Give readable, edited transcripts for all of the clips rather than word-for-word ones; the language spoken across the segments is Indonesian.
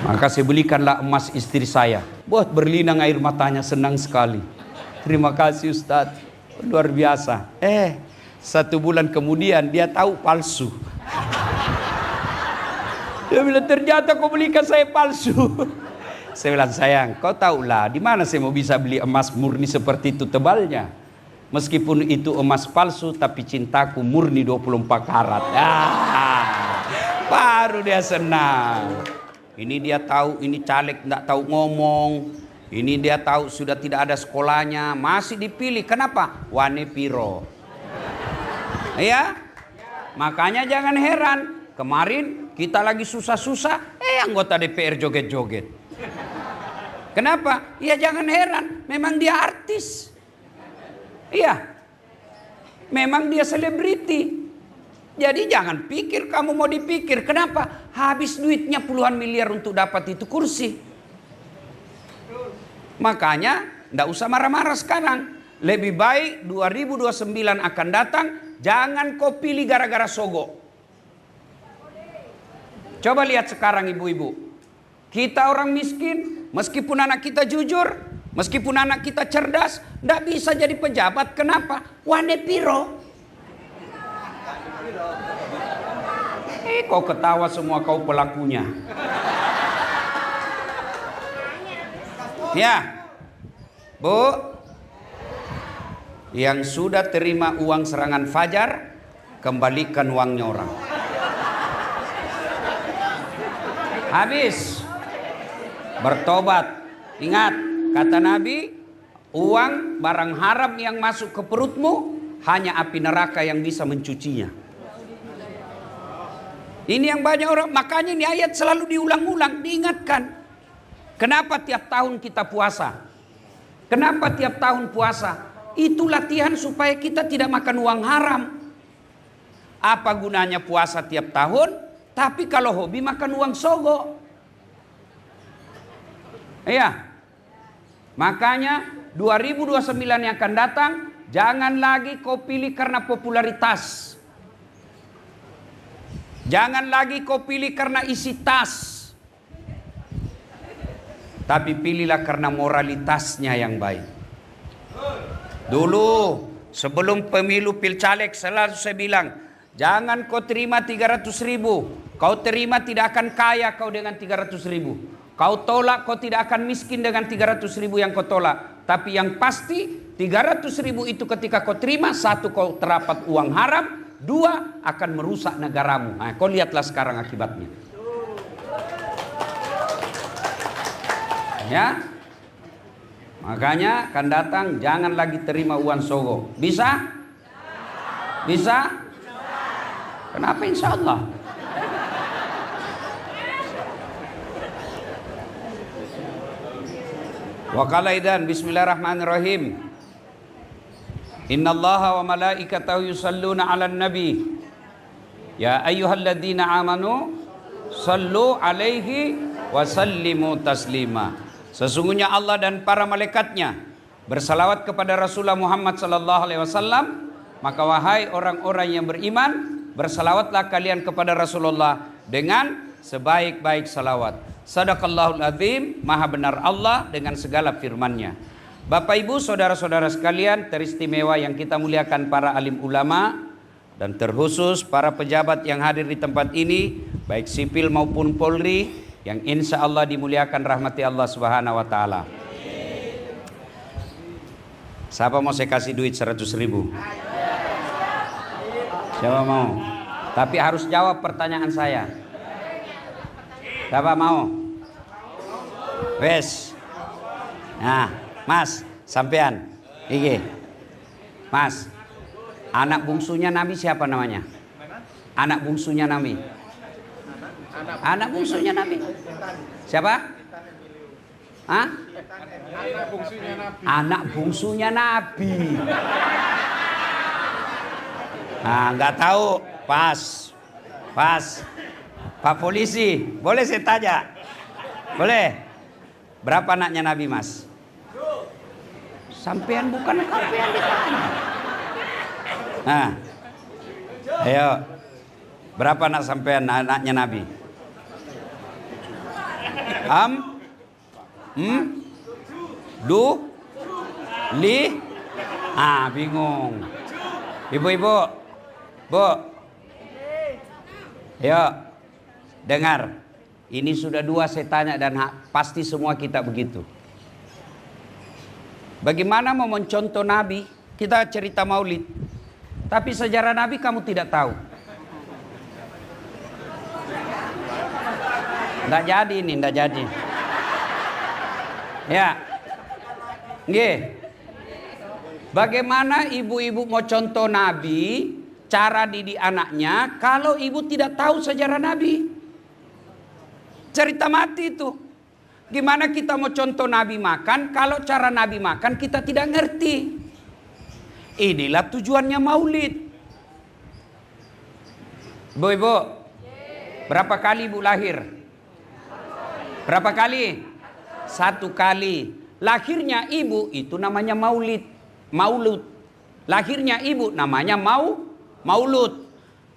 Maka saya belikanlah emas istri saya. Buat berlinang air matanya, senang sekali. Terima kasih Ustadz, luar biasa. 1 bulan kemudian dia tahu palsu. Dia bilang, ternyata kau belikan saya palsu. Saya bilang, sayang, kau tahulah di mana saya mau bisa beli emas murni seperti itu tebalnya. Meskipun itu emas palsu, tapi cintaku murni 24 karat. Baru dia senang. Ini dia tahu, ini caleg tidak tahu ngomong. Ini dia tahu sudah tidak ada sekolahnya, masih dipilih. Kenapa? Wane piro. Ya, makanya jangan heran. Kemarin kita lagi susah-susah, anggota DPR joget-joget. Kenapa? Ya jangan heran, memang dia artis. Iya, memang dia selebriti. Jadi jangan pikir kamu mau dipikir. Kenapa? Habis duitnya puluhan miliar untuk dapat itu kursi. Makanya tidak usah marah-marah sekarang. Lebih baik 2029 akan datang. Jangan kau pilih gara-gara sogok. Coba lihat sekarang ibu-ibu. Kita orang miskin, meskipun anak kita jujur, meskipun anak kita cerdas, tidak bisa jadi pejabat. Kenapa? Wane piro. Kau ketawa semua, kau pelakunya. Ya, Bu, yang sudah terima uang serangan fajar, kembalikan uangnya orang. Habis, bertobat. Ingat, kata Nabi, uang barang haram yang masuk ke perutmu, hanya api neraka yang bisa mencucinya. Ini yang banyak orang, makanya ini ayat selalu diulang-ulang, diingatkan. Kenapa tiap tahun kita puasa? Kenapa tiap tahun puasa? Itu latihan supaya kita tidak makan uang haram. Apa gunanya puasa tiap tahun? Tapi kalau hobi makan uang sogo. Iya. Makanya 2029 yang akan datang, jangan lagi kau pilih karena popularitas. Jangan lagi kau pilih karena isi tas. Tapi pilihlah karena moralitasnya yang baik. Dulu sebelum pemilu pilcaleg selalu saya bilang, jangan kau terima 300.000. Kau terima tidak akan kaya kau dengan 300.000. Kau tolak kau tidak akan miskin dengan 300.000 yang kau tolak. Tapi yang pasti 300.000 itu ketika kau terima, 1 kau terdapat uang haram, 2 akan merusak negaramu. Nah, kau lihatlah sekarang akibatnya. Ya, makanya akan datang jangan lagi terima uang sogo. Bisa? Bisa? Kenapa insya Allah? Wa qala idan bismillahirrahmanirrahim. Innallaha wa malaikatahu yusalluna 'alan nabi. Ya ayyuhalladzina amanu sallu 'alaihi wa sallimu taslima. Sesungguhnya Allah dan para malaikatnya bersalawat kepada Rasulullah Muhammad sallallahu alaihi wasallam. Maka wahai orang-orang yang beriman, bersalawatlah kalian kepada Rasulullah dengan sebaik-baik salawat. Sadaqallahul azim, maha benar Allah dengan segala firman-Nya. Bapak Ibu, saudara-saudara sekalian, teristimewa yang kita muliakan para alim ulama dan terkhusus para pejabat yang hadir di tempat ini, baik sipil maupun Polri, yang insya Allah dimuliakan rahmati Allah Subhanahu wa ta'ala. Siapa mau saya kasih duit 100.000? Siapa mau? Tapi harus jawab pertanyaan saya. Siapa mau? Wes. Nah, Mas, sampean. Iki. Mas, anak bungsunya Nabi siapa namanya? Anak bungsunya Nabi. Anak bungsunya Nabi. Siapa? Hah? Anak bungsunya Nabi. Nah, nggak tahu. Pas. Pak polisi, boleh saya tanya? Boleh? Berapa anaknya Nabi, Mas? Sampean bukan sampean ditanya. Nah, ayo. Berapa anak sampean anaknya Nabi? Am, du, li. Bingung. Ibu-ibu, Bu. Yuk, dengar. Ini sudah 2 saya tanya dan pasti semua kita begitu. Bagaimana mau mencontoh Nabi? Kita cerita maulid. Tapi sejarah Nabi kamu tidak tahu. Nggak jadi ini, nggak jadi. Ya. Nggih. Bagaimana ibu-ibu mau contoh Nabi, cara didik anaknya, kalau ibu tidak tahu sejarah Nabi? Cerita mati itu. Gimana kita mau contoh Nabi makan, kalau cara Nabi makan kita tidak ngerti. Inilah tujuannya maulid. Ibu-ibu, berapa kali ibu lahir? Berapa kali? 1 kali. Lahirnya ibu itu namanya maulid. Maulud. Lahirnya ibu namanya maulud.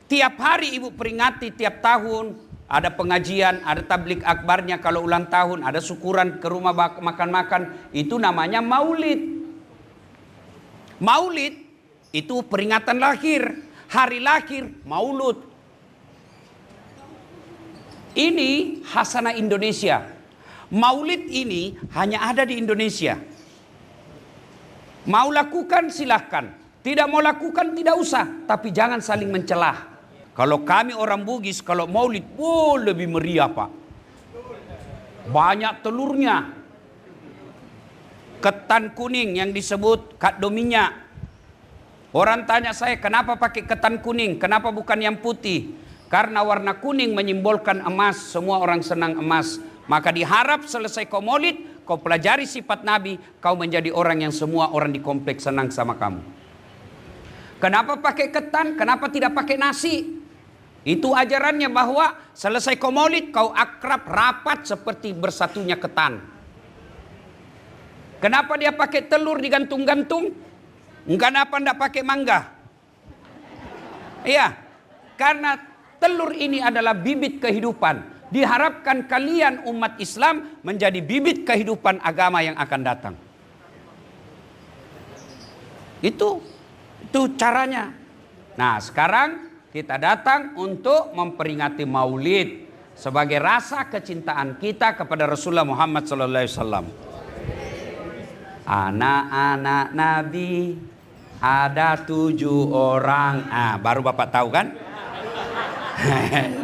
Tiap hari ibu peringati tiap tahun. Ada pengajian, ada tablik akbarnya kalau ulang tahun. Ada syukuran ke rumah makan-makan. Itu namanya maulid. Maulid itu peringatan lahir. Hari lahir maulud. Ini khasanah Indonesia. Maulid ini hanya ada di Indonesia. Mau lakukan silahkan. Tidak mau lakukan tidak usah. Tapi jangan saling mencelah. Kalau kami orang Bugis, kalau maulid, lebih meriah Pak. Banyak telurnya. Ketan kuning yang disebut kado minyak. Orang tanya saya, kenapa pakai ketan kuning? Kenapa bukan yang putih? Karena warna kuning menyimbolkan emas. Semua orang senang emas. Maka diharap selesai kau maulid, kau pelajari sifat Nabi, kau menjadi orang yang semua orang di kompleks senang sama kamu. Kenapa pakai ketan? Kenapa tidak pakai nasi? Itu ajarannya bahwa selesai kau maulid, kau akrab rapat seperti bersatunya ketan. Kenapa dia pakai telur digantung-gantung? Kenapa tidak pakai mangga? Iya, karena telur ini adalah bibit kehidupan. Diharapkan kalian umat Islam menjadi bibit kehidupan agama yang akan datang. Itu caranya. Nah, sekarang kita datang untuk memperingati maulid sebagai rasa kecintaan kita kepada Rasulullah Muhammad SAW. Anak-anak Nabi ada 7 orang. Baru Bapak tahu kan?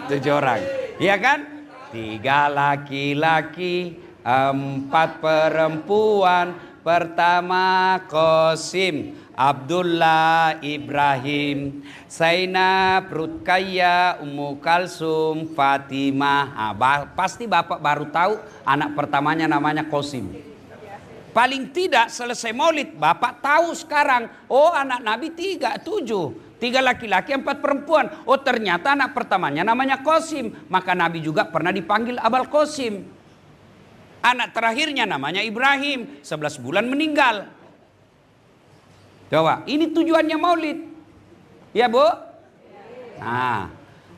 7 orang. Iya kan? 3 laki-laki, 4 perempuan. Pertama Qasim, Abdullah, Ibrahim, Zainab, Ruqayyah, Ummu Kalsum, Fatimah. Pasti Bapak baru tahu anak pertamanya namanya Qasim. Paling tidak selesai maulid Bapak tahu sekarang. Oh, anak Nabi 7. 3 laki-laki, 4 perempuan. Oh, ternyata anak pertamanya namanya Qasim. Maka Nabi juga pernah dipanggil Abul Qasim. Anak terakhirnya namanya Ibrahim. 11 bulan meninggal. Coba, ini tujuannya maulid. Ya Bu? Nah,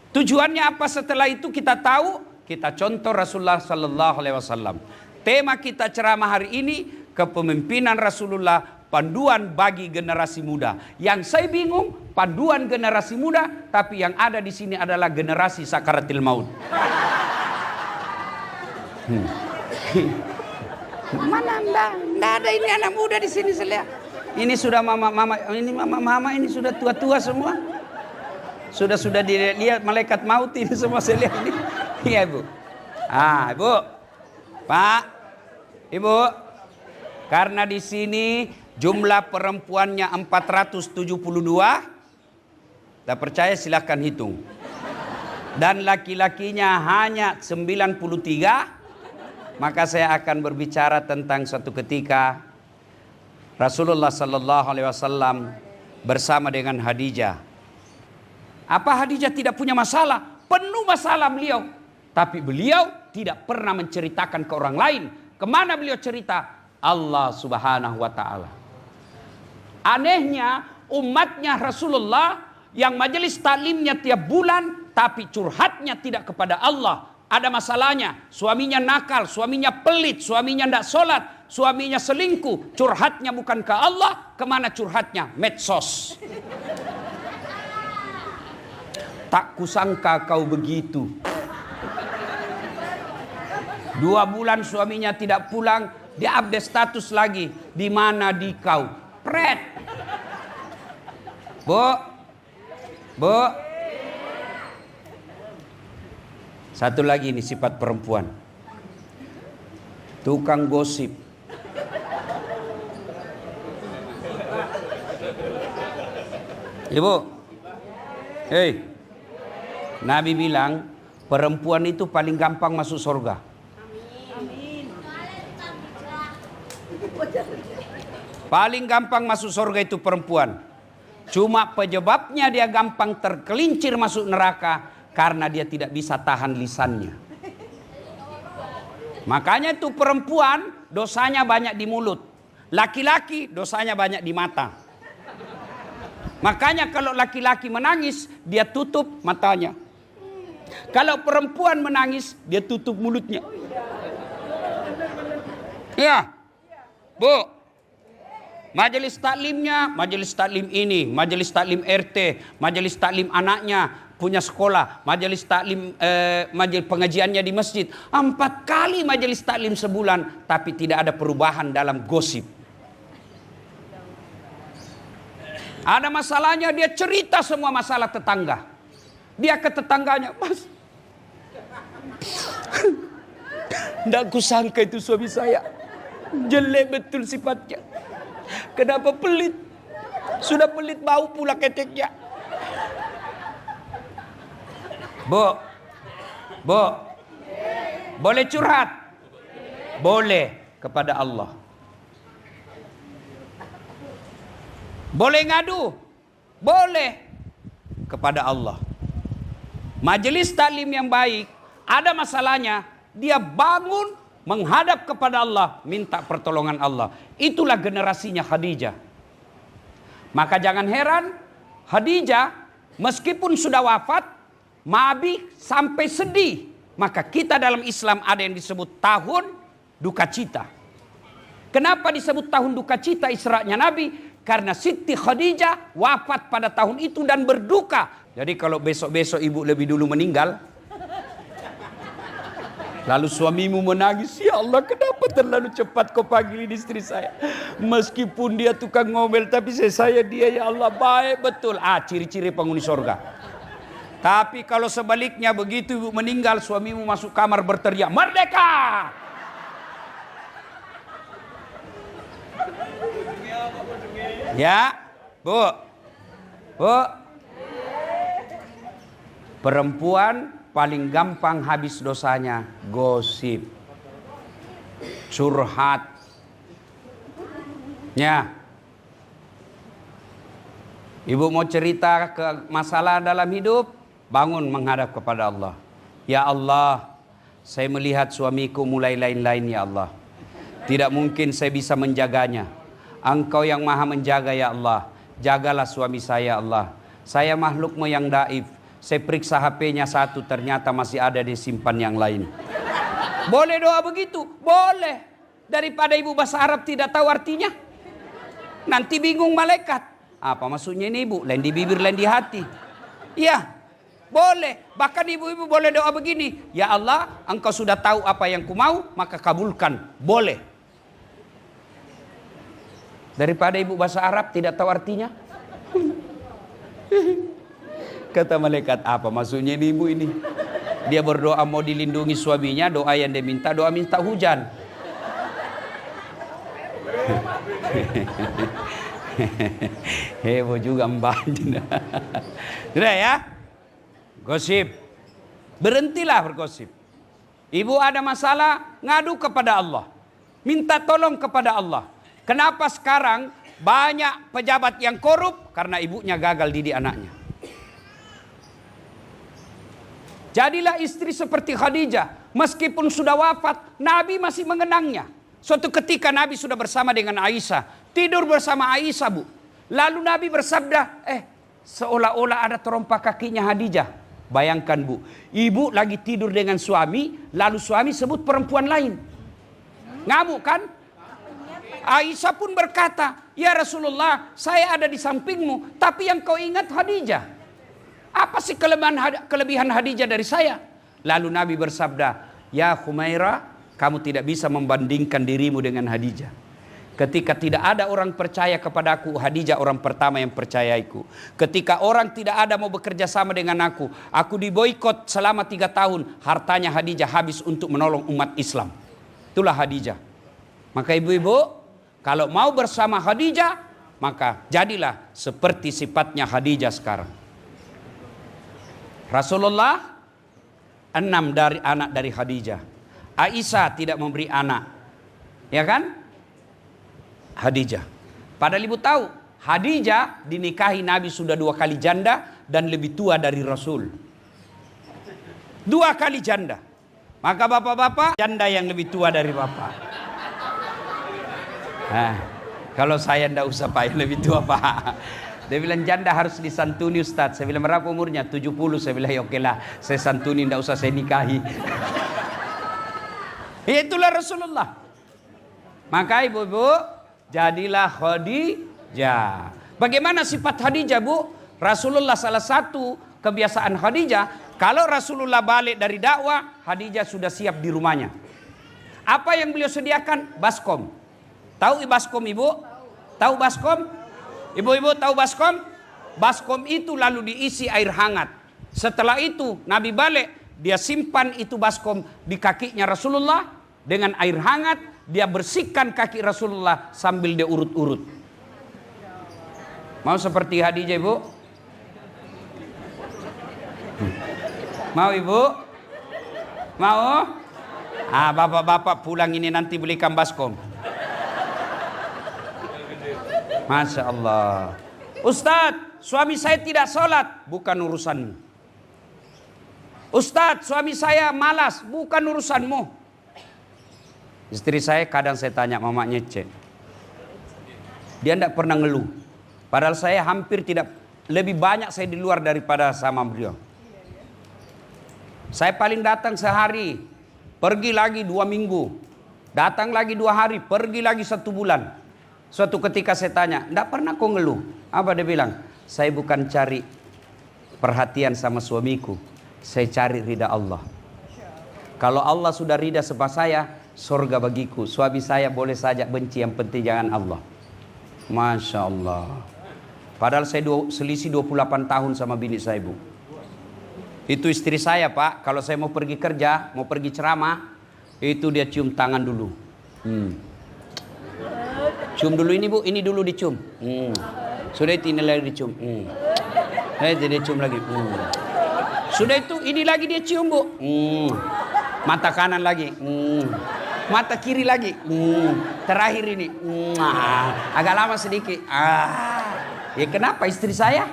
tujuannya apa setelah itu kita tahu. Kita contoh Rasulullah Sallallahu Alaihi Wasallam. Tema kita ceramah hari ini, kepemimpinan Rasulullah, panduan bagi generasi muda. Yang saya bingung, panduan generasi muda, tapi yang ada di sini adalah generasi sakaratil maut. Mana enggak ada ini anak muda di sini saya lihat. Ini sudah mama ini sudah tua-tua semua. Sudah dilihat malaikat maut ini semua saya lihat ini. Iya, Bu. Ibu. Pak, Ibu. Karena di sini jumlah perempuannya 472. Tak percaya silahkan hitung. Dan laki-lakinya hanya 93. Maka saya akan berbicara tentang suatu ketika Rasulullah Sallallahu Alaihi Wasallam bersama dengan Khadijah. Apa Khadijah tidak punya masalah? Penuh masalah beliau. Tapi beliau tidak pernah menceritakan ke orang lain. Kemana beliau cerita? Allah Subhanahu Wa Ta'ala. Anehnya umatnya Rasulullah yang majelis taklimnya tiap bulan, tapi curhatnya tidak kepada Allah, ada masalahnya. Suaminya nakal, suaminya pelit, suaminya tidak sholat, suaminya selingkuh. Curhatnya bukan ke Allah, kemana curhatnya? Medsos. Tak kusangka kau begitu. 2 bulan suaminya tidak pulang, dia update status lagi. Di mana di kau? Pret. Bu. Satu lagi ini sifat perempuan. Tukang gosip. Ibu. Hei. Nabi bilang perempuan itu paling gampang masuk surga. Paling gampang masuk surga itu perempuan. Cuma penyebabnya dia gampang tergelincir masuk neraka karena dia tidak bisa tahan lisannya. Makanya itu perempuan dosanya banyak di mulut. Laki-laki dosanya banyak di mata. Makanya kalau laki-laki menangis dia tutup matanya. Kalau perempuan menangis dia tutup mulutnya. Ya, Bu. Majelis taklimnya, majelis taklim ini, majelis taklim RT, majelis taklim anaknya punya sekolah, majelis taklim, majelis pengajiannya di masjid. 4 kali majelis taklim sebulan, tapi tidak ada perubahan dalam gosip. Ada masalahnya dia cerita semua masalah tetangga. Dia ke tetangganya, Mas, tidak kusangka itu suami saya, jelek betul sifatnya. Kenapa pelit? Sudah pelit bau pula keteknya. Bu, boleh curhat? Boleh kepada Allah. Boleh ngadu? Boleh kepada Allah. Majelis taklim yang baik, ada masalahnya, dia bangun menghadap kepada Allah, minta pertolongan Allah. Itulah generasinya Khadijah. Maka jangan heran, Khadijah meskipun sudah wafat, Nabi sampai sedih. Maka kita dalam Islam ada yang disebut tahun duka cita. Kenapa disebut tahun duka cita Isra'nya Nabi? Karena Siti Khadijah wafat pada tahun itu dan berduka. Jadi kalau besok-besok ibu lebih dulu meninggal, lalu suamimu menangis, ya Allah kenapa terlalu cepat kau panggilin istri saya. Meskipun dia tukang ngomel tapi saya dia ya Allah baik betul. Ciri-ciri penghuni surga. Tapi kalau sebaliknya begitu ibu meninggal, suamimu masuk kamar berteriak, merdeka! Ya, Bu. Perempuan paling gampang habis dosanya gosip, curhat. Ya. Ibu mau cerita ke masalah dalam hidup, bangun menghadap kepada Allah. Ya Allah, saya melihat suamiku mulai lain-lain ya Allah. Tidak mungkin saya bisa menjaganya. Engkau yang maha menjaga ya Allah. Jagalah suami saya Allah. Saya makhlukmu yang daif. Saya periksa HP-nya satu, ternyata masih ada di simpan yang lain. Boleh doa begitu? Boleh. Daripada ibu bahasa Arab tidak tahu artinya. Nanti bingung malaikat. Apa maksudnya ini ibu? Lain di bibir, lain di hati. Ya, boleh. Bahkan ibu-ibu boleh doa begini. Ya Allah, engkau sudah tahu apa yang ku mau, maka kabulkan. Boleh. Daripada ibu bahasa Arab tidak tahu artinya. Kata malaikat, apa maksudnya ini ibu ini? Dia berdoa mau dilindungi suaminya, doa yang dia minta, doa minta hujan. Heboh juga mbak. Sudah ya? Gosip. Berhentilah bergosip. Ibu ada masalah, ngadu kepada Allah. Minta tolong kepada Allah. Kenapa sekarang banyak pejabat yang korup? Karena ibunya gagal didik anaknya. Jadilah istri seperti Khadijah. Meskipun sudah wafat, Nabi masih mengenangnya. Suatu ketika Nabi sudah bersama dengan Aisyah. Tidur bersama Aisyah, Bu. Lalu Nabi bersabda, seolah-olah ada terompak kakinya Khadijah. Bayangkan Bu, ibu lagi tidur dengan suami, lalu suami sebut perempuan lain. Ngamuk kan? Aisyah pun berkata, ya Rasulullah, saya ada di sampingmu, tapi yang kau ingat Khadijah. Apa sih kelebihan Khadijah dari saya? Lalu Nabi bersabda, ya Humairah, kamu tidak bisa membandingkan dirimu dengan Khadijah. Ketika tidak ada orang percaya kepadaku, Khadijah orang pertama yang percayaiku. Ketika orang tidak ada mau bekerja sama dengan aku diboikot selama 3 tahun, hartanya Khadijah habis untuk menolong umat Islam. Itulah Khadijah. Maka ibu-ibu, kalau mau bersama Khadijah, maka jadilah seperti sifatnya Khadijah sekarang. Rasulullah 6 anak dari Khadijah. Aisyah tidak memberi anak. Ya kan? Khadijah. Padahal ibu tahu, Khadijah dinikahi Nabi sudah 2 kali janda dan lebih tua dari Rasul. 2 kali janda. Maka bapak-bapak, janda yang lebih tua dari bapak. Nah, kalau saya ndak usah Pak, yang lebih tua Pak. Dia bilang janda harus disantuni Ustaz. Saya bilang berapa umurnya? 70. Saya bilang ya oke lah, saya santuni, ndak usah saya nikahi. Itulah Rasulullah. Maka ibu-ibu, jadilah Khadijah. Bagaimana sifat Khadijah Bu? Rasulullah salah satu kebiasaan Khadijah, kalau Rasulullah balik dari dakwah, Khadijah sudah siap di rumahnya. Apa yang beliau sediakan? Baskom. Tahu baskom ibu? Tahu baskom? Ibu-ibu tahu baskom? Baskom itu lalu diisi air hangat. Setelah itu Nabi balik, dia simpan itu baskom di kakinya Rasulullah dengan air hangat. Dia bersihkan kaki Rasulullah sambil dia urut-urut. Mau seperti Khadijah ibu? Mau ibu? Mau? Bapak-bapak pulang ini nanti belikan baskom. Masya Allah. Ustadz, suami saya tidak sholat. Bukan urusanmu. Ustadz, suami saya malas. Bukan urusanmu. Istri saya kadang saya tanya, mama nyece. Dia tidak pernah ngeluh. Padahal saya hampir tidak, lebih banyak saya di luar daripada sama beliau. Saya paling datang sehari, pergi lagi 2 minggu. Datang lagi 2 hari, pergi lagi 1 bulan. Suatu ketika saya tanya, tidak pernah kau ngeluh? Apa dia bilang? Saya bukan cari perhatian sama suamiku. Saya cari ridha Allah. Kalau Allah sudah ridha sama saya, surga bagiku. Suami saya boleh saja benci, yang penting jangan Allah. Masya Allah. Padahal saya selisih 28 tahun sama bini saya Bu. Itu istri saya Pak. Kalau saya mau pergi kerja, mau pergi ceramah, itu dia cium tangan dulu. Cium dulu ini Bu, ini dulu dicium. Sudah itu ini lagi dicium. Itu dia cium lagi. Sudah itu ini lagi dia cium Bu. Mata kanan lagi. Mata kiri lagi. Terakhir ini. Agak lama sedikit. Ya kenapa istri saya?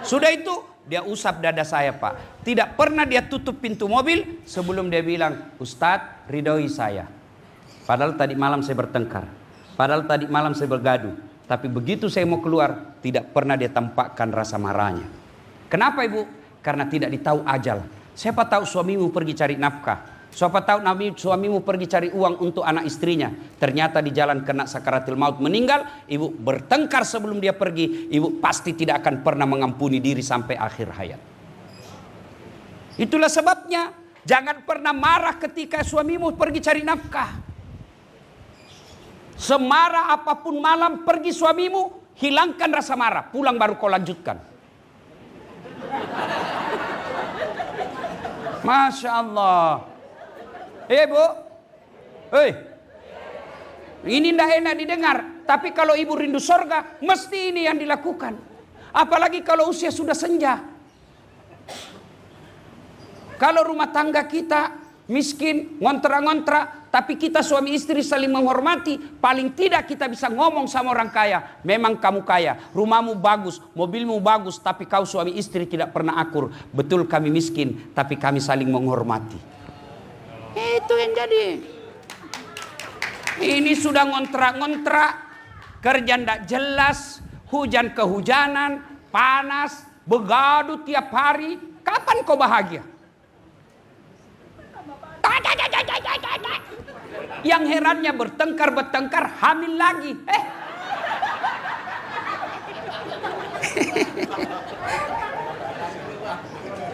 Sudah itu dia usap dada saya Pak. Tidak pernah dia tutup pintu mobil sebelum dia bilang, Ustadz ridhoi saya. Padahal tadi malam saya bertengkar. Padahal tadi malam saya bergaduh. Tapi begitu saya mau keluar, tidak pernah dia tampakkan rasa marahnya. Kenapa ibu? Karena tidak ditahu ajal. Siapa tahu suamimu pergi cari nafkah. Siapa tahu suamimu pergi cari uang untuk anak istrinya. Ternyata di jalan kena sakaratul maut meninggal. Ibu bertengkar sebelum dia pergi. Ibu pasti tidak akan pernah mengampuni diri sampai akhir hayat. Itulah sebabnya jangan pernah marah ketika suamimu pergi cari nafkah. Semarah apapun malam pergi suamimu, hilangkan rasa marah. Pulang baru kau lanjutkan. Masya Allah. Bu, ini tidak enak didengar. Tapi kalau ibu rindu surga, mesti ini yang dilakukan. Apalagi kalau usia sudah senja. Kalau rumah tangga kita miskin, ngontrak-ngontrak, tapi kita suami istri saling menghormati, paling tidak kita bisa ngomong sama orang kaya, memang kamu kaya, rumahmu bagus, mobilmu bagus, tapi kau suami istri tidak pernah akur. Betul kami miskin, tapi kami saling menghormati. Itu yang jadi. Ini sudah ngontrak-ngontrak, kerja tidak jelas, hujan kehujanan, panas, begaduh tiap hari. Kapan kau bahagia? Yang herannya bertengkar, hamil lagi.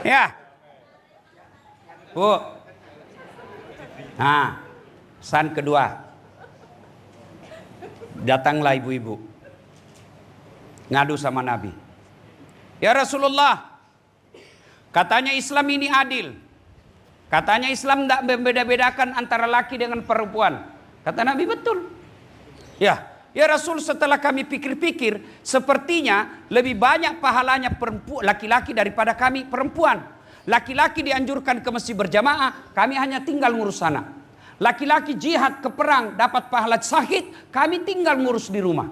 Ya, Bu. Nah, pesan kedua. Datanglah ibu-ibu ngadu sama Nabi. Ya Rasulullah, katanya Islam ini adil. Katanya Islam tidak membeda-bedakan antara laki dengan perempuan. Kata Nabi, betul. Ya Rasul, setelah kami pikir-pikir, sepertinya lebih banyak pahalanya laki-laki daripada kami perempuan. Laki-laki dianjurkan ke masjid berjamaah, kami hanya tinggal ngurus sana. Laki-laki jihad ke perang dapat pahala syahid, kami tinggal ngurus di rumah.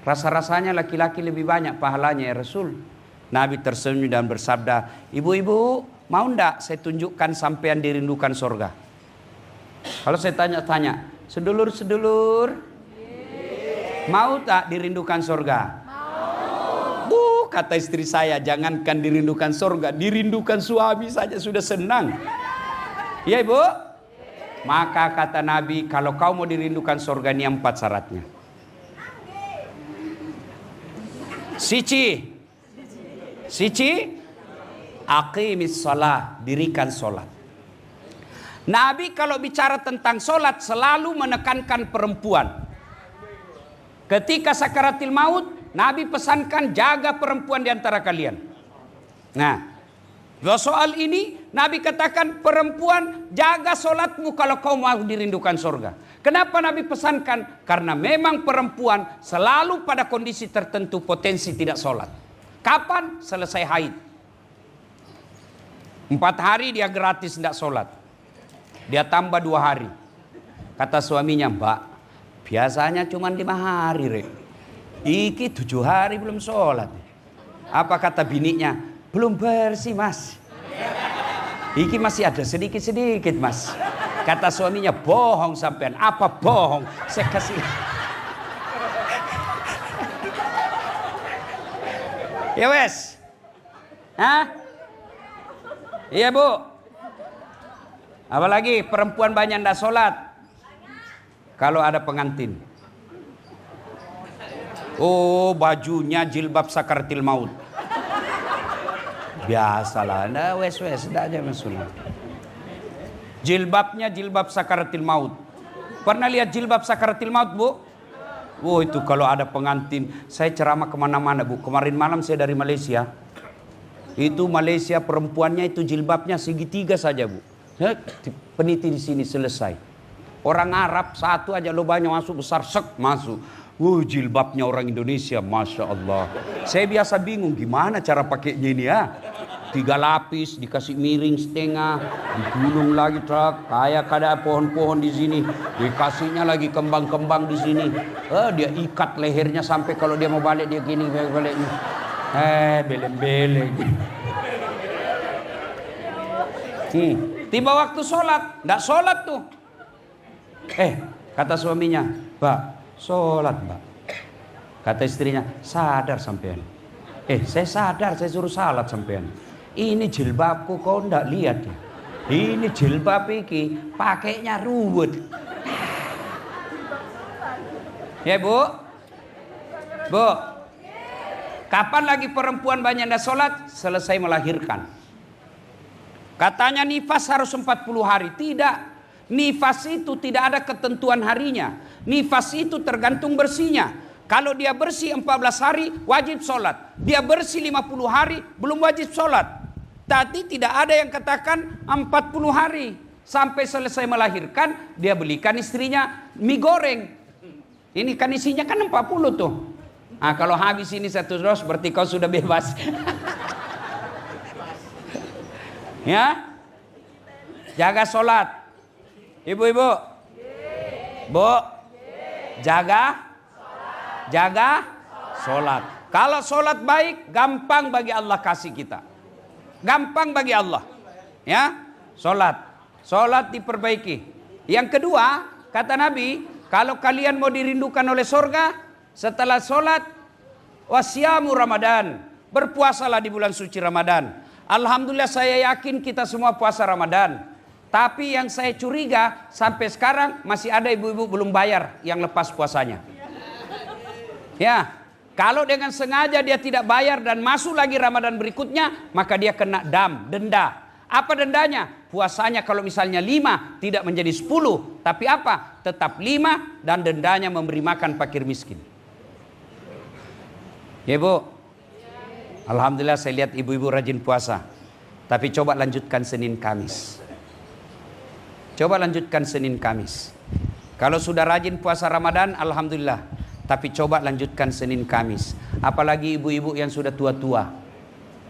Rasa-rasanya laki-laki lebih banyak pahalanya ya Rasul. Nabi tersenyum dan bersabda, ibu-ibu mau ndak saya tunjukkan sampean dirindukan surga? Kalau saya tanya-tanya, sedulur-sedulur, mau tak dirindukan surga? Mau. Kata istri saya, jangankan dirindukan surga, dirindukan suami saja sudah senang. Ya ibu? Maka kata Nabi, kalau kau mau dirindukan surga ini 4 syaratnya. Sici, aqimis shalah, dirikan sholat. Nabi kalau bicara tentang sholat selalu menekankan perempuan. Ketika sakaratil maut, Nabi pesankan jaga perempuan di antara kalian. Nah, soal ini Nabi katakan perempuan jaga sholatmu kalau kau mau dirindukan surga. Kenapa Nabi pesankan? Karena memang perempuan selalu pada kondisi tertentu potensi tidak sholat. Kapan? Selesai haid. 4 hari dia gratis tidak sholat. Dia tambah 2 hari. Kata suaminya, Mbak, biasanya cuma 5 hari. Rek. Iki 7 hari belum sholat. Apa kata bininya? Belum bersih mas. Iki masih ada sedikit-sedikit mas. Kata suaminya, bohong sampean. Apa bohong? Saya kasih. Ya wes. Hah? Iya bu. Apalagi perempuan banyak ndak sholat. Kalau ada pengantin. Oh, bajunya jilbab sakaratil maut. Biasalah, nah wes tidak aja masalah. Jilbabnya jilbab sakaratil maut. Pernah lihat jilbab sakaratil maut bu? Oh itu kalau ada pengantin, saya ceramah kemana-mana bu. Kemarin malam saya dari Malaysia. Itu Malaysia perempuannya itu jilbabnya segitiga saja bu. Peniti di sini selesai. Orang Arab satu aja lubangnya masuk besar sek masuk. Jilbabnya orang Indonesia, masya Allah. Saya biasa bingung gimana cara pakainya ini ya. 3 lapis dikasih miring setengah, digulung lagi truk, kayak ada pohon-pohon di sini, dikasihnya lagi kembang-kembang di sini. Dia ikat lehernya sampai kalau dia mau balik dia gini balik. Beleng-beleng. Tiba waktu sholat, ndak sholat tuh. Kata suaminya, Mbak, sholat Mbak. Kata istrinya, sadar sampean. Saya sadar, saya suruh salat sampean. Ini jilbabku kau ndak lihat ya. Ini jilbab iki pakainya ruwet. Ya bu? Bu, kapan lagi perempuan banyak ndak sholat? Selesai melahirkan. Katanya nifas harus 40 hari. Tidak. Nifas itu tidak ada ketentuan harinya. Nifas itu tergantung bersihnya. Kalau dia bersih 14 hari wajib sholat. Dia bersih 50 hari belum wajib sholat. Tapi tidak ada yang katakan 40 hari. Sampai selesai melahirkan dia belikan istrinya mie goreng. Ini kan isinya kan 40 tuh. Nah, kalau habis ini 1 dos berarti kau sudah bebas. Ya. Jaga sholat. Ibu-ibu. Bu. Jaga sholat. Kalau sholat baik, gampang bagi Allah kasih kita. Gampang bagi Allah. Ya, sholat diperbaiki. Yang kedua, kata Nabi, kalau kalian mau dirindukan oleh surga, setelah sholat, wasyamu Ramadan. berpuasalah di bulan suci Ramadan. Alhamdulillah saya yakin kita semua puasa Ramadan. Tapi yang saya curiga sampai sekarang masih ada ibu-ibu belum bayar yang lepas puasanya. Ya, kalau dengan sengaja dia tidak bayar dan masuk lagi Ramadan berikutnya, maka dia kena denda. Apa dendanya? Puasanya kalau misalnya 5 tidak menjadi 10. Tapi apa? Tetap 5 dan dendanya memberi makan fakir miskin. Ya Bu? Alhamdulillah saya lihat ibu-ibu rajin puasa. Tapi coba lanjutkan Senin Kamis. Coba lanjutkan Senin Kamis. Kalau sudah rajin puasa Ramadan, Alhamdulillah. Tapi coba lanjutkan Senin Kamis. Apalagi ibu-ibu yang sudah tua-tua.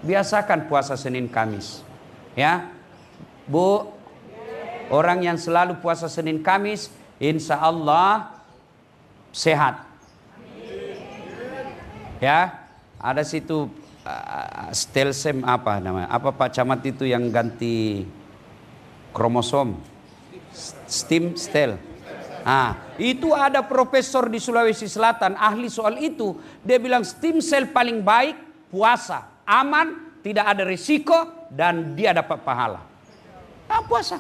Biasakan puasa Senin Kamis. Ya, Bu, orang yang selalu puasa Senin Kamis, insya Allah sehat. Ya, ada situ Stelsem apa namanya? Apa Pak Camat itu yang ganti kromosom? Stem. Itu ada profesor di Sulawesi Selatan ahli soal itu. Dia bilang stem cell paling baik puasa, aman, tidak ada risiko dan dia dapat pahala. Puasa.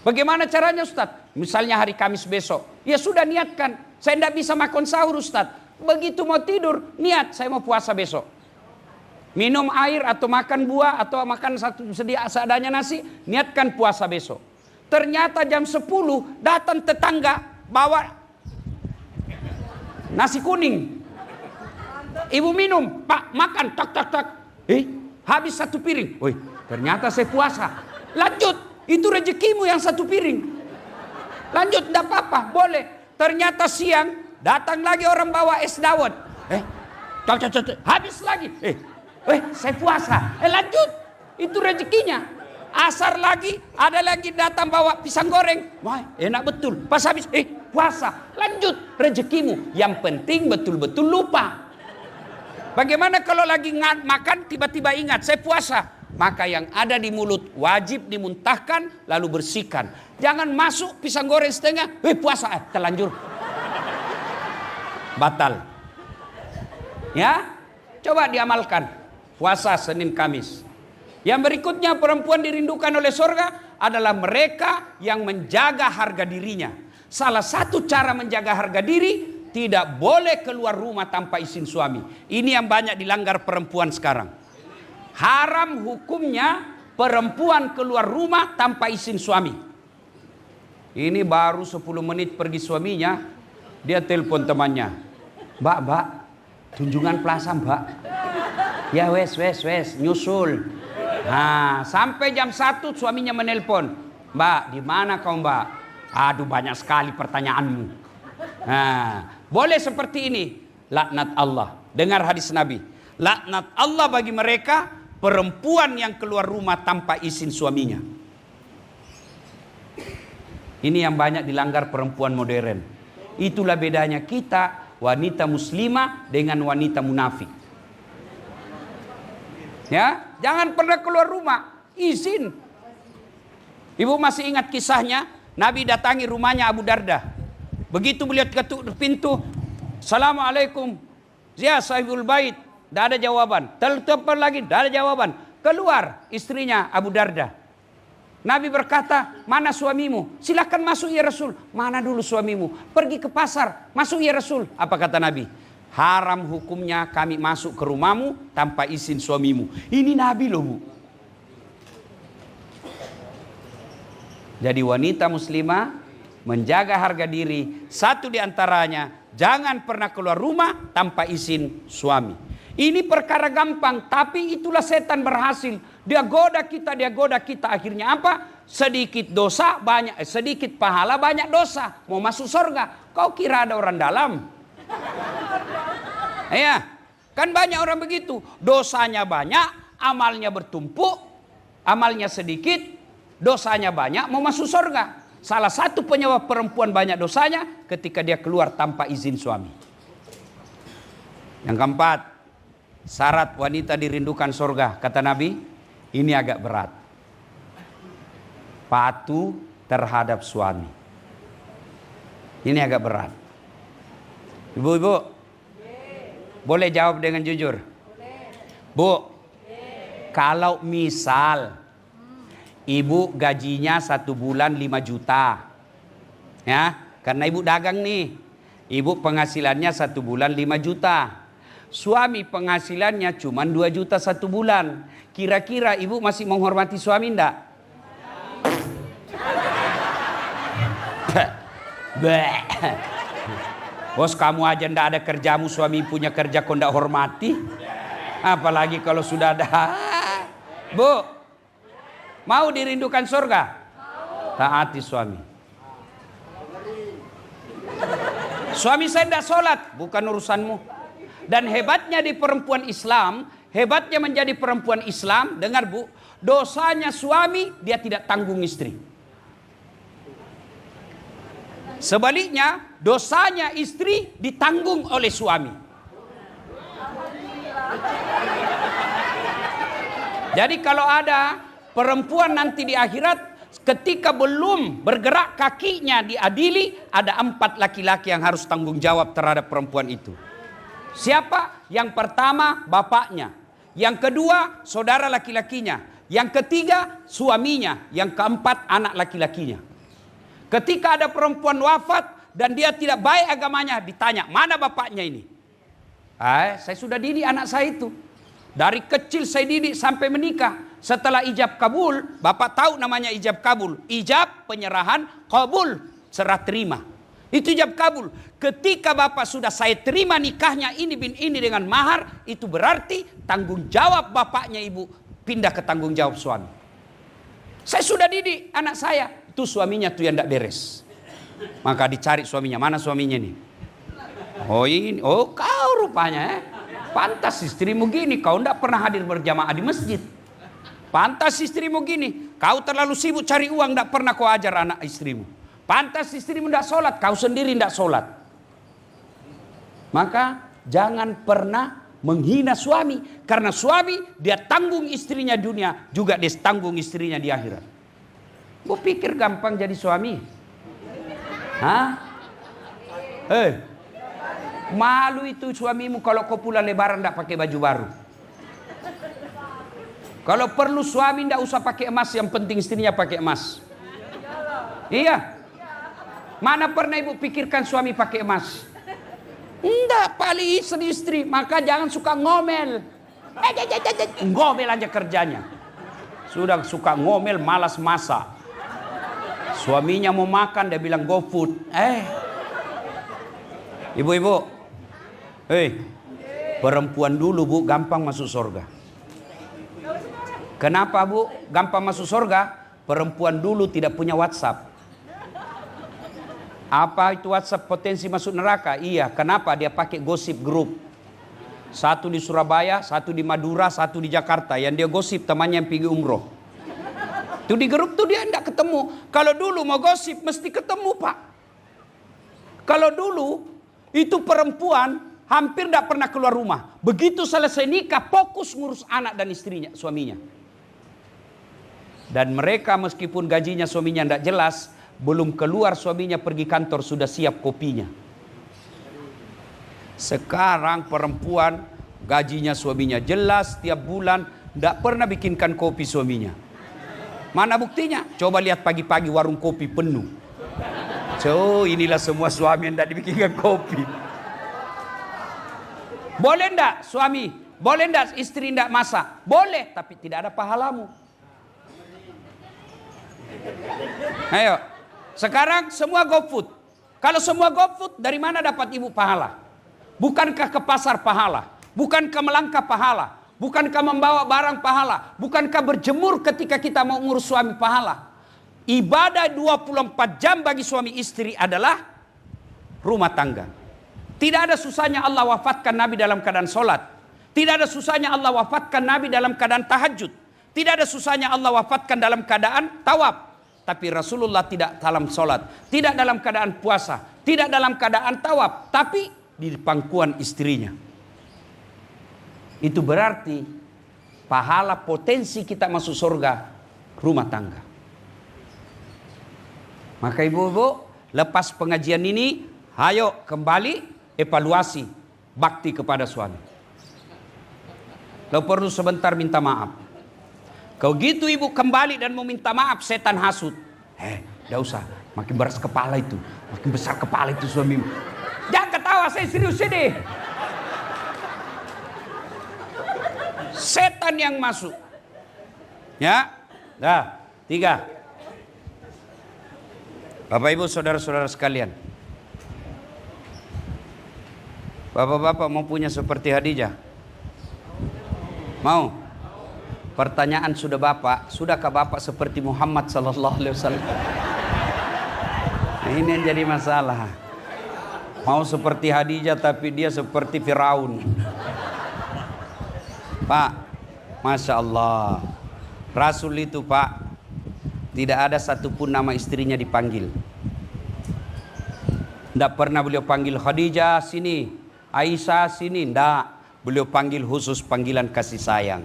Bagaimana caranya Ustadz? Misalnya hari Kamis besok, ya sudah niatkan. Saya tidak bisa makan sahur Ustadz. Begitu mau tidur, niat saya mau puasa besok. Minum air atau makan buah atau makan satu sedia seadanya nasi, niatkan puasa besok. Ternyata jam 10 datang tetangga bawa nasi kuning. Ibu minum, Pak makan, tak. Habis 1 piring. Woi, ternyata saya puasa. Lanjut, itu rezekimu yang 1 piring. Lanjut, tidak apa-apa, boleh. Ternyata siang datang lagi orang bawa es dawet. Habis lagi. Saya puasa. Lanjut, itu rezekinya. Asar lagi, ada lagi datang bawa pisang goreng. Wah, enak betul. Pas habis, puasa. Lanjut, rezekimu. Yang penting betul-betul lupa. Bagaimana kalau lagi makan tiba-tiba ingat saya puasa? Maka yang ada di mulut wajib dimuntahkan lalu bersihkan. Jangan masuk pisang goreng setengah, puasa, terlanjur. Batal. Ya, coba diamalkan. Puasa Senin Kamis. Yang berikutnya perempuan dirindukan oleh surga adalah mereka yang menjaga harga dirinya. Salah satu cara menjaga harga diri, tidak boleh keluar rumah tanpa izin suami. Ini yang banyak dilanggar perempuan sekarang. Haram hukumnya perempuan keluar rumah tanpa izin suami. Ini baru 10 menit pergi suaminya, dia telepon temannya. Mbak, Tunjungan Plaza Mbak. Ya wes, nyusul. Sampai jam 1 suaminya menelpon. Mbak, di mana kau Mbak? Aduh banyak sekali pertanyaanmu. Boleh seperti ini. Laknat Allah. Dengar hadis Nabi. Laknat Allah bagi mereka perempuan yang keluar rumah tanpa izin suaminya. Ini yang banyak dilanggar perempuan modern. Itulah bedanya kita wanita muslimah dengan wanita munafik. Ya, jangan pernah keluar rumah, izin. Ibu masih ingat kisahnya? Nabi datangi rumahnya Abu Darda. Begitu beliau ketuk pintu, Assalamualaikum, ya sahibul bait. Tidak ada jawaban. Telepon lagi, tidak ada jawaban. Keluar istrinya Abu Darda. Nabi berkata, mana suamimu? Silakan masuk ya Rasul. Mana dulu suamimu? Pergi ke pasar, masuk ya Rasul. Apa kata Nabi? Haram hukumnya kami masuk ke rumahmu tanpa izin suamimu. Ini Nabi loh Bu. Jadi wanita muslimah menjaga harga diri. Satu diantaranya, jangan pernah keluar rumah tanpa izin suami. Ini perkara gampang, tapi itulah setan berhasil. Dia goda kita. Akhirnya apa? Sedikit dosa, sedikit pahala, banyak dosa. Mau masuk surga. Kau kira ada orang dalam? Ya, kan banyak orang begitu. Dosanya banyak, amalnya bertumpuk, amalnya sedikit, dosanya banyak, mau masuk surga. Salah satu penyebab perempuan banyak dosanya ketika dia keluar tanpa izin suami. Yang keempat, syarat wanita dirindukan surga. Kata Nabi, ini agak berat. Patuh terhadap suami. Ini agak berat. Ibu-ibu, boleh jawab dengan jujur? Bu, kalau misal ibu gajinya 1 bulan 5 juta, ya, karena ibu dagang nih, ibu penghasilannya 1 bulan 5 juta, suami penghasilannya cuma 2 juta 1 bulan, kira-kira ibu masih menghormati suami enggak? Bos, kamu aja ndak ada kerjamu, suami punya kerja kau ndak hormati, apalagi kalau sudah ada. Bu, mau dirindukan surga? Taati suami. Suami saya ndak sholat, bukan urusanmu. Dan hebatnya di perempuan Islam, hebatnya menjadi perempuan Islam, dengar bu, dosanya suami dia tidak tanggung istri. Sebaliknya, dosanya istri ditanggung oleh suami. Jadi kalau ada perempuan nanti di akhirat, ketika belum bergerak kakinya diadili, ada 4 laki-laki yang harus tanggung jawab terhadap perempuan itu. Siapa? Yang pertama, bapaknya. Yang kedua, saudara laki-lakinya. Yang ketiga, suaminya. Yang keempat, anak laki-lakinya. Ketika ada perempuan wafat dan dia tidak baik agamanya, ditanya, mana bapaknya ini? Saya sudah didik anak saya itu. Dari kecil saya didik sampai menikah. Setelah ijab kabul, bapak tahu namanya ijab kabul. Ijab, penyerahan, kabul, serah terima. Itu ijab kabul. Ketika bapak sudah saya terima nikahnya ini bin ini dengan mahar, itu berarti tanggung jawab bapaknya ibu pindah ke tanggung jawab suami. Saya sudah didik anak saya. Itu suaminya tuh yang tidak beres. Maka dicari suaminya. Mana suaminya nih? Oh ini. Oh kau rupanya. Pantas istrimu gini. Kau tidak pernah hadir berjamaah di masjid. Pantas istrimu gini. Kau terlalu sibuk cari uang. Tidak pernah kau ajar anak istrimu. Pantas istrimu tidak sholat. Kau sendiri tidak sholat. Maka jangan pernah menghina suami. Karena suami dia tanggung istrinya dunia. Juga dia tanggung istrinya di akhirat. Gue pikir gampang jadi suami. Hah? Malu itu suamimu kalau kau pulang lebaran tidak pakai baju baru. Kalau perlu suami tidak usah pakai emas, yang penting istrinya pakai emas. Iya. Mana pernah ibu pikirkan suami pakai emas? Enggak, paling istri. Maka jangan suka ngomel. Ngomel aja kerjanya. Sudah suka ngomel, malas masak. Suaminya mau makan, dia bilang GoFood. Ibu-ibu, perempuan dulu bu gampang masuk surga. Kenapa bu gampang masuk surga? Perempuan dulu tidak punya WhatsApp. Apa itu WhatsApp potensi masuk neraka? Iya, kenapa? Dia pakai gosip grup. Satu di Surabaya, satu di Madura, satu di Jakarta. Yang dia gosip temannya yang pergi umroh. Itu di grup tuh dia tidak ketemu. Kalau dulu mau gosip mesti ketemu pak. Kalau dulu itu perempuan hampir tidak pernah keluar rumah. Begitu selesai nikah fokus ngurus anak dan istrinya, suaminya. Dan mereka meskipun gajinya suaminya tidak jelas, belum keluar suaminya pergi kantor sudah siap kopinya. Sekarang perempuan gajinya suaminya jelas tiap bulan, tidak pernah bikinkan kopi suaminya. Mana buktinya? Coba lihat pagi-pagi warung kopi penuh. Inilah semua suami yang tidak dibikinkan kopi. Boleh enggak suami? Boleh enggak istri enggak masak? Boleh, tapi tidak ada pahalamu. Ayo, sekarang semua GoFood. Kalau semua GoFood, dari mana dapat ibu pahala? Bukankah ke pasar pahala? Bukankah melangkah pahala? Bukankah membawa barang pahala? Bukankah berjemur ketika kita mau ngurus suami pahala? Ibadah 24 jam bagi suami istri adalah rumah tangga. Tidak ada susahnya Allah wafatkan Nabi dalam keadaan sholat. Tidak ada susahnya Allah wafatkan Nabi dalam keadaan tahajud. Tidak ada susahnya Allah wafatkan dalam keadaan tawaf. Tapi Rasulullah tidak dalam sholat. Tidak dalam keadaan puasa. Tidak dalam keadaan tawaf. Tapi di pangkuan istrinya. Itu berarti pahala potensi kita masuk surga rumah tangga. Maka ibu-ibu, lepas pengajian ini, ayo kembali evaluasi bakti kepada suami. Kalau perlu sebentar minta maaf. Kalau gitu ibu kembali dan mau minta maaf, setan hasut. Tidak usah, makin beras kepala itu, makin besar kepala itu suamimu. Jangan ketawa, saya serius ini. Setan yang masuk. Ya, dah, 3. Bapak ibu saudara-saudara sekalian. Bapak-bapak mau punya seperti Khadijah? Mau? Pertanyaan sudah bapak, sudahkah bapak seperti Muhammad sallallahu alaihi wasallam? Nah, ini yang jadi masalah. Mau seperti Khadijah tapi dia seperti Firaun. Pak, Masya Allah, Rasul itu Pak, tidak ada satupun nama istrinya dipanggil. Tidak pernah beliau panggil Khadijah sini, Aisyah sini, tidak. Beliau panggil khusus panggilan kasih sayang.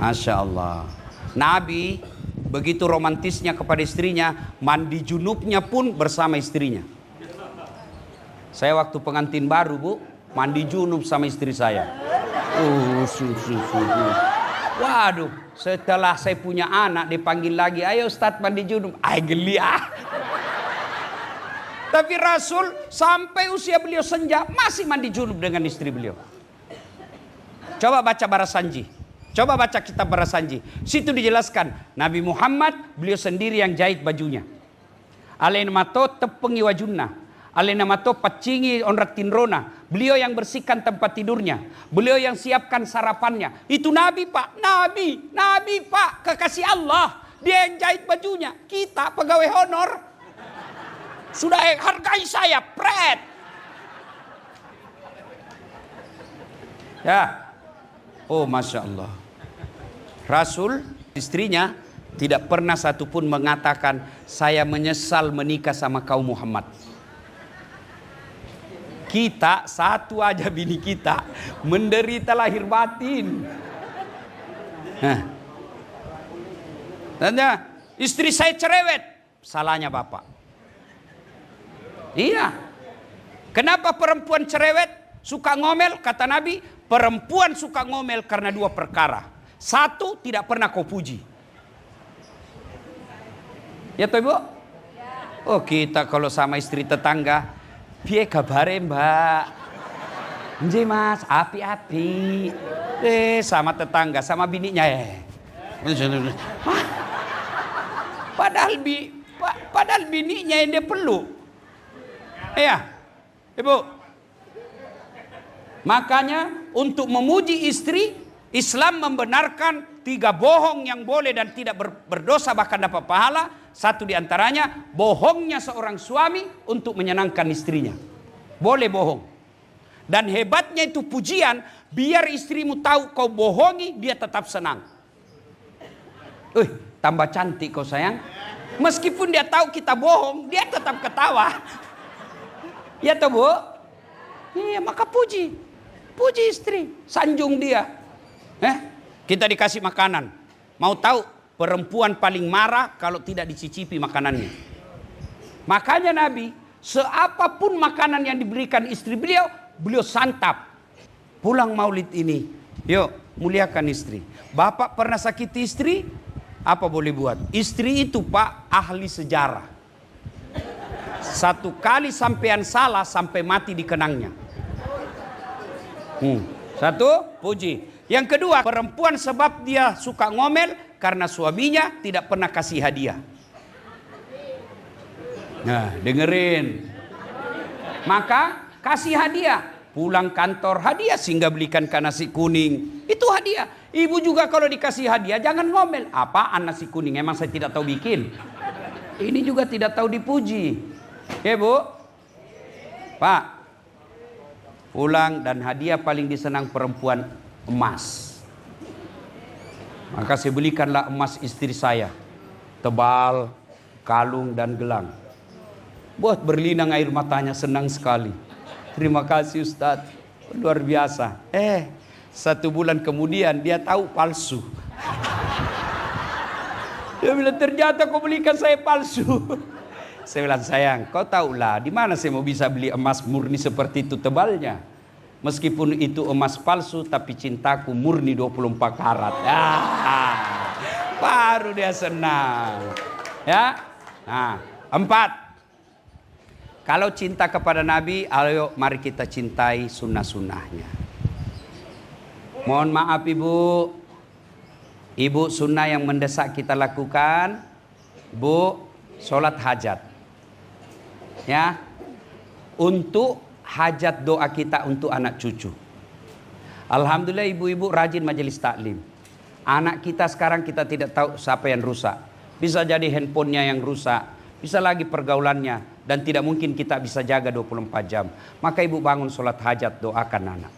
Masya Allah. Nabi begitu romantisnya kepada istrinya, mandi junubnya pun bersama istrinya. Saya waktu pengantin baru bu, mandi junub sama istri saya. Waduh, setelah saya punya anak dipanggil lagi, ayo Ustadz mandi junub. Geli ah. Tapi Rasul sampai usia beliau senja masih mandi junub dengan istri beliau. Coba baca Barasanji. Coba baca kitab Barasanji. Situ dijelaskan Nabi Muhammad beliau sendiri yang jahit bajunya. Alaina mato tepengi wajunna. Alaina mato pacingi onrak tinrona. Beliau yang bersihkan tempat tidurnya. Beliau yang siapkan sarapannya. Itu Nabi Pak. Nabi Pak. Kekasih Allah. Dia yang jahit bajunya. Kita pegawai honor. Sudah hargai saya, pret. Ya. Oh Masya Allah. Rasul, istrinya tidak pernah satupun mengatakan, saya menyesal menikah sama kaum Muhammad. Kita, satu aja bini kita, menderita lahir batin. Tanya, istri saya cerewet. Salahnya bapak. Iya. Kenapa perempuan cerewet suka ngomel? Kata Nabi, perempuan suka ngomel karena 2 perkara. 1, tidak pernah kau puji. Ya toh ibu? Oh kita kalau sama istri tetangga, piye kabare mbak? Nggih mas, api-api. Sama tetangga, sama bininya Padahal bininya yang dia peluk. Iya, ibu. Makanya untuk memuji istri, Islam membenarkan 3 bohong yang boleh dan tidak berdosa bahkan dapat pahala. 1 diantaranya bohongnya seorang suami untuk menyenangkan istrinya. Boleh bohong. Dan hebatnya itu pujian, biar istrimu tahu kau bohongi, dia tetap senang. Tambah cantik kau sayang. Meskipun dia tahu kita bohong, dia tetap ketawa. Ya toh bu? Iya, maka puji istri, sanjung dia. Kita dikasih makanan. Mau tahu perempuan paling marah kalau tidak dicicipi makanannya. Makanya Nabi, seapapun makanan yang diberikan istri beliau, beliau santap. Pulang maulid ini, yuk muliakan istri. Bapak pernah sakiti istri? Apa boleh buat? Istri itu Pak ahli sejarah. 1 kali sampean salah sampai mati dikenangnya. 1, puji. Yang kedua, perempuan sebab dia suka ngomel karena suaminya tidak pernah kasih hadiah. Nah, dengerin. Maka kasih hadiah. Pulang kantor hadiah, sehingga belikan nasi kuning. Itu hadiah. Ibu juga kalau dikasih hadiah jangan ngomel. Apaan nasi kuning? Emang saya tidak tahu bikin. Ini juga tidak tahu dipuji. Ya bu, Pak, pulang dan hadiah paling disenang perempuan emas. Maka saya belikanlah emas istri saya, tebal, kalung dan gelang. Buat berlinang air matanya, senang sekali. Terima kasih Ustadz, luar biasa. 1 bulan kemudian dia tahu palsu. Dia bilang ternyata kau belikan saya palsu. Saya bilang sayang, kau tahulah di mana saya mau bisa beli emas murni seperti itu tebalnya. Meskipun itu emas palsu, tapi cintaku murni 24 karat. Baru dia senang. Ya. Nah, 4. Kalau cinta kepada Nabi, ayo mari kita cintai sunnah-sunnahnya. Mohon maaf ibu. Ibu, sunnah yang mendesak kita lakukan, Bu, sholat hajat. Ya. Untuk hajat doa kita untuk anak cucu. Alhamdulillah ibu-ibu rajin majelis taklim. Anak kita sekarang kita tidak tahu siapa yang rusak. Bisa jadi handphonenya yang rusak, bisa lagi pergaulannya, dan tidak mungkin kita bisa jaga 24 jam. Maka ibu bangun sholat hajat, doakan anak.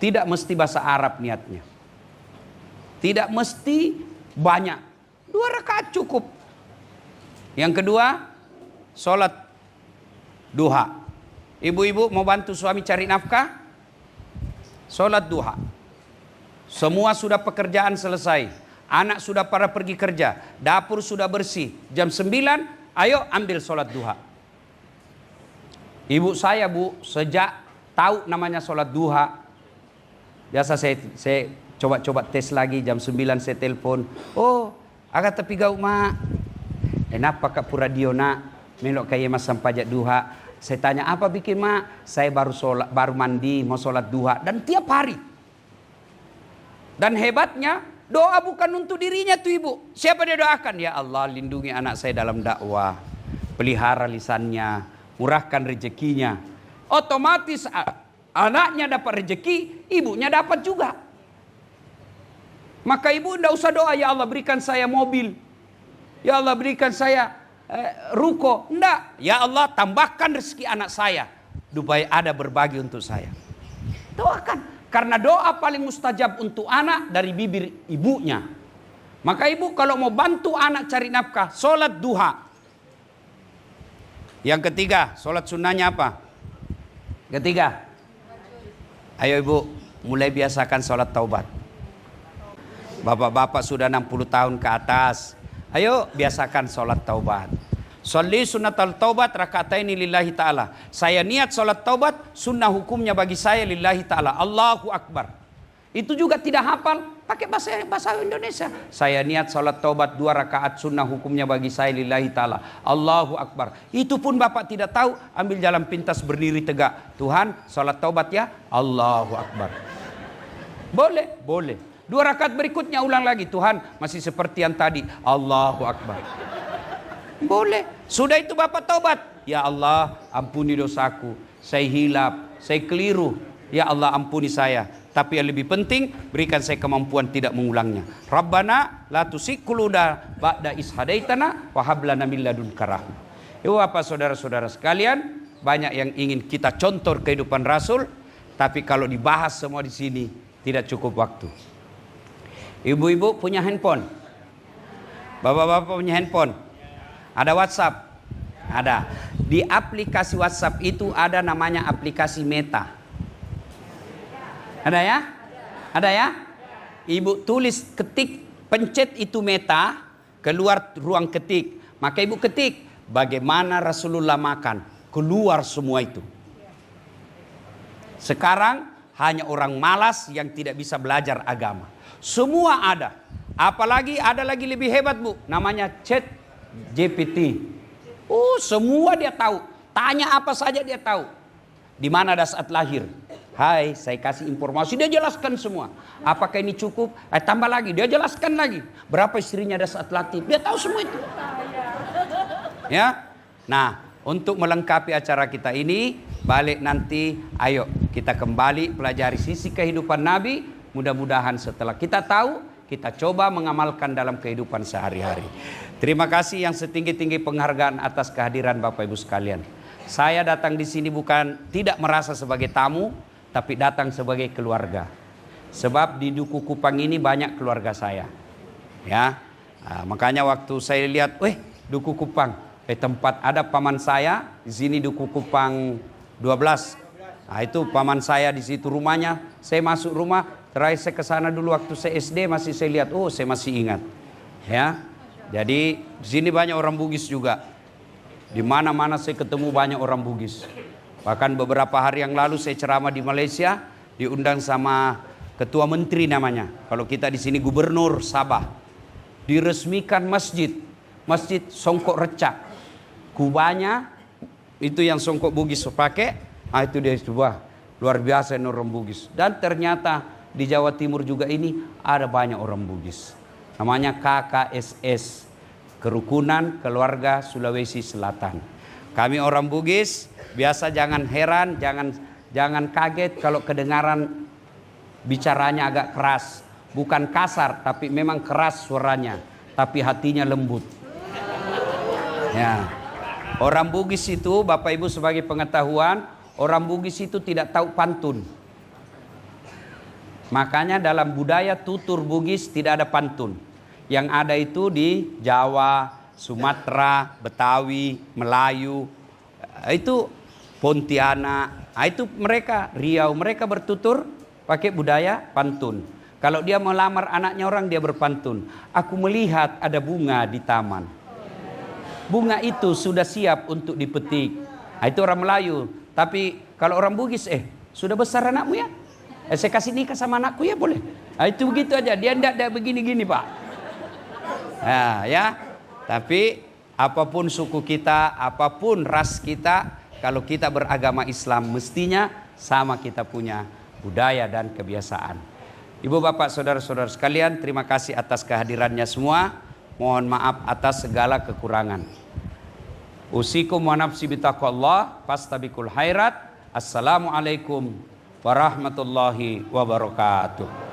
Tidak mesti bahasa Arab niatnya. Tidak mesti banyak. 2 rakaat cukup. Yang kedua, sholat duha. Ibu-ibu mau bantu suami cari nafkah? Sholat duha. Semua sudah pekerjaan selesai. Anak sudah pada pergi kerja. Dapur sudah bersih. Jam 9, ayo ambil sholat duha. Ibu saya, Bu, sejak tahu namanya sholat duha. Biasa saya coba-coba tes lagi. Jam 9 saya telepon. Oh, agak tepi gau mak. Kenapa kak pura dio nak? Melok kaya mas sampajak duha. Saya tanya, apa bikin mak? Saya baru mandi, mau sholat duha. Dan tiap hari. Dan hebatnya, doa bukan untuk dirinya tuh ibu. Siapa dia doakan? Ya Allah, lindungi anak saya dalam dakwah. Pelihara lisannya, murahkan rezekinya. Otomatis anaknya dapat rezeki, ibunya dapat juga. Maka ibu tidak usah doa, ya Allah berikan saya mobil. Ya Allah berikan saya ruko. Enggak. Ya Allah tambahkan rezeki anak saya. Supaya ada berbagi untuk saya. Doakan. Karena doa paling mustajab untuk anak dari bibir ibunya. Maka ibu kalau mau bantu anak cari nafkah, sholat duha. Yang ketiga, sholat sunnahnya apa? Ketiga. Ayo ibu, mulai biasakan sholat taubat. Bapak-bapak sudah 60 tahun ke atas. Ayo biasakan sholat taubat. Sholli sunnatal taubat rakataini lillahi ta'ala. Saya niat sholat taubat, sunnah hukumnya bagi saya lillahi ta'ala. Allahu Akbar. Itu juga tidak hafal, pakai bahasa Indonesia. Saya niat sholat taubat 2 rakaat, sunnah hukumnya bagi saya lillahi ta'ala. Allahu Akbar. Itu pun bapak tidak tahu, ambil jalan pintas berdiri tegak. Tuhan, sholat taubat ya. Allahu Akbar. Boleh, boleh. 2 rakaat berikutnya ulang lagi. Tuhan, masih seperti yang tadi. Allahu Akbar. Boleh. Sudah itu bapak taubat. Ya Allah, ampuni dosaku. Saya hilap, saya keliru. Ya Allah, ampuni saya. Tapi yang lebih penting, berikan saya kemampuan tidak mengulangnya. Rabbana la tuzigh qulubana ba'da idh hadaitana wa hab lana min ladunka rahmah. Ibu bapak saudara-saudara sekalian, banyak yang ingin kita contoh kehidupan Rasul, tapi kalau dibahas semua di sini tidak cukup waktu. Ibu-ibu punya handphone? Bapak-bapak punya handphone? Ada WhatsApp? Ada. Di aplikasi WhatsApp itu ada namanya aplikasi Meta. Ada ya? Ada ya? Ibu tulis, ketik, pencet itu Meta, keluar ruang ketik. Maka ibu ketik, bagaimana Rasulullah makan. Keluar semua itu. Sekarang hanya orang malas yang tidak bisa belajar agama. Semua ada. Apalagi ada lagi lebih hebat bu, namanya Chat GPT. Semua dia tahu. Tanya apa saja dia tahu. Di mana ada saat lahir. Hai, saya kasih informasi, dia jelaskan semua. Apakah ini cukup? Tambah lagi, dia jelaskan lagi. Berapa istrinya ada saat latih, dia tahu semua itu. Ya. Nah, untuk melengkapi acara kita ini, balik nanti, ayo kita kembali pelajari sisi kehidupan Nabi. Mudah-mudahan setelah kita tahu, kita coba mengamalkan dalam kehidupan sehari-hari. Terima kasih yang setinggi-tinggi penghargaan atas kehadiran Bapak Ibu sekalian. Saya datang di sini bukan tidak merasa sebagai tamu, tapi datang sebagai keluarga. Sebab di Duku Kupang ini banyak keluarga saya. Ya, makanya waktu saya lihat, Duku Kupang, tempat ada paman saya di sini Duku Kupang 12. Nah, itu paman saya di situ rumahnya. Saya masuk rumah, terakhir saya ke sana dulu waktu saya SD masih saya lihat, saya masih ingat. Ya. Jadi di sini banyak orang Bugis juga. Di mana-mana saya ketemu banyak orang Bugis. Bahkan beberapa hari yang lalu saya ceramah di Malaysia, diundang sama ketua menteri namanya. Kalau kita di sini gubernur Sabah. Diresmikan masjid Songkok Recak. Kubahnya itu yang Songkok Bugis pakai, itu dia coba luar biasa orang Bugis. Dan ternyata di Jawa Timur juga ini ada banyak orang Bugis. Namanya KKSS, Kerukunan Keluarga Sulawesi Selatan. Kami orang Bugis, biasa jangan heran, jangan kaget kalau kedengaran bicaranya agak keras. Bukan kasar, tapi memang keras suaranya, tapi hatinya lembut. Ya. Orang Bugis itu, Bapak Ibu sebagai pengetahuan, orang Bugis itu tidak tahu pantun. Makanya dalam budaya tutur Bugis tidak ada pantun. Yang ada itu di Jawa, Sumatera, Betawi, Melayu, itu Pontianak, itu mereka, Riau, mereka bertutur pakai budaya pantun. Kalau dia melamar anaknya orang, dia berpantun. Aku melihat ada bunga di taman. Bunga itu sudah siap untuk dipetik. Itu orang Melayu. Tapi kalau orang Bugis, sudah besar anakmu ya? Saya kasih nikah sama anakku ya boleh? Itu begitu aja. Dia tidak begini-gini Pak. Nah, ya, tapi apapun suku kita, apapun ras kita, kalau kita beragama Islam mestinya sama kita punya budaya dan kebiasaan. Ibu bapak saudara-saudara sekalian, terima kasih atas kehadirannya semua. Mohon maaf atas segala kekurangan. Usikum wa nafsi bitaqwallah fastabiqul khairat. Assalamualaikum warahmatullahi wabarakatuh.